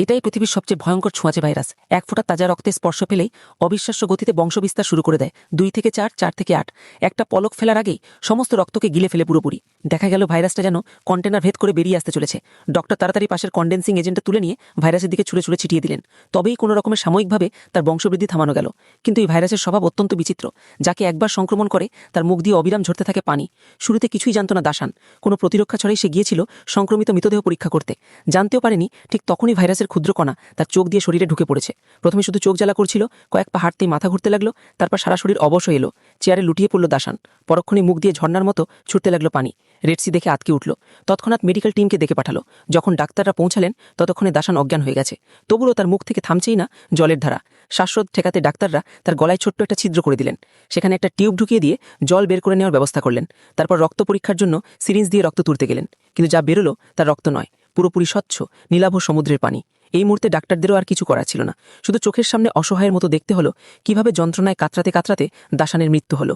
এটাই পৃথিবীর সবচেয়ে ভয়ঙ্কর ছোঁয়াচে ভাইরাস। এক ফোঁটা তাজা রক্তে স্পর্শ পেলেই অবিশ্বাস্য গতিতে বংশবিস্তার শুরু করে দেয়। 2 থেকে 4, 4 থেকে 8। একটা পলক ফেলার আগেই সমস্ত রক্তকে গিলে ফেলে পুরোপুরি। দেখা গেল ভাইরাসটা যেন কন্টেনার ভেদ করে বেরিয়ে আসতে চলেছে। ডক্টর তাড়াতাড়ি পাশের কন্ডেন্সিং এজেন্টটা তুলে নিয়ে ভাইরাসের দিকে ছুঁড়ে ছুঁড়ে ছিটিয়ে দিলেন। তবেই কোনো রকমের সাময়িকভাবে তার বংশবৃদ্ধি থামানো গেল। কিন্তু এই ভাইরাসের স্বভাব অত্যন্ত বিচিত্র। যাকে একবার সংক্রমণ করে তার মুখ দিয়ে অবিরাম ঝরতে থাকে পানি। শুরুতে কিছুই জানত না দাসান। কোনো প্রতিরক্ষা ছাড়াই সে গিয়েছিল সংক্রমিত মৃতদেহ পরীক্ষা করতে। জানতেও পারেনি ঠিক তখনই ভাইরাসের ক্ষুদ্র কণা তার চোখ দিয়ে শরীরে ঢুকে পড়েছে। প্রথমে শুধু চোখ জ্বালা করছিল, কয়েক পা হাঁটতেই মাথা ঘুরতে লাগলো, তারপর সারা শরীর অবশ হয়ে এলো। চেয়ারে লুটিয়ে পড়ল দাসান। পরক্ষণে মুখ দিয়ে ঝর্ণার মতো ছুটতে লাগলো পানি। রেডসি দেখে আটকে উঠল। তৎক্ষণাৎ মেডিকেল টিমকে ডেকে পাঠালো। যখন ডাক্তাররা পৌঁছালেন ততক্ষণে দাসান অজ্ঞান হয়ে গেছে। তবুও তার মুখ থেকে থামছেই না জলের ধারা। শ্বাসরোধ ঠেকাতে ডাক্তাররা তার গলায় ছোট্ট একটা ছিদ্র করে দিলেন। সেখানে একটা টিউব ঢুকিয়ে দিয়ে জল বের করে নেওয়ার ব্যবস্থা করলেন। তারপর রক্ত পরীক্ষার জন্য সিরিঞ্জ দিয়ে রক্ত তুলতে গেলেন। কিন্তু যা বেরোলো তার রক্ত নয়, পুরোপুরি স্বচ্ছ নীলাভ সমুদ্রের পানি। এই মুহূর্তে ডাক্তারদেরও আর কিছু করার ছিল না। শুধু চোখের সামনে অসহায়ের মতো দেখতে হলো কিভাবে যন্ত্রণায় কাতরাতে কাতরাতে দাসানের মৃত্যু হলো।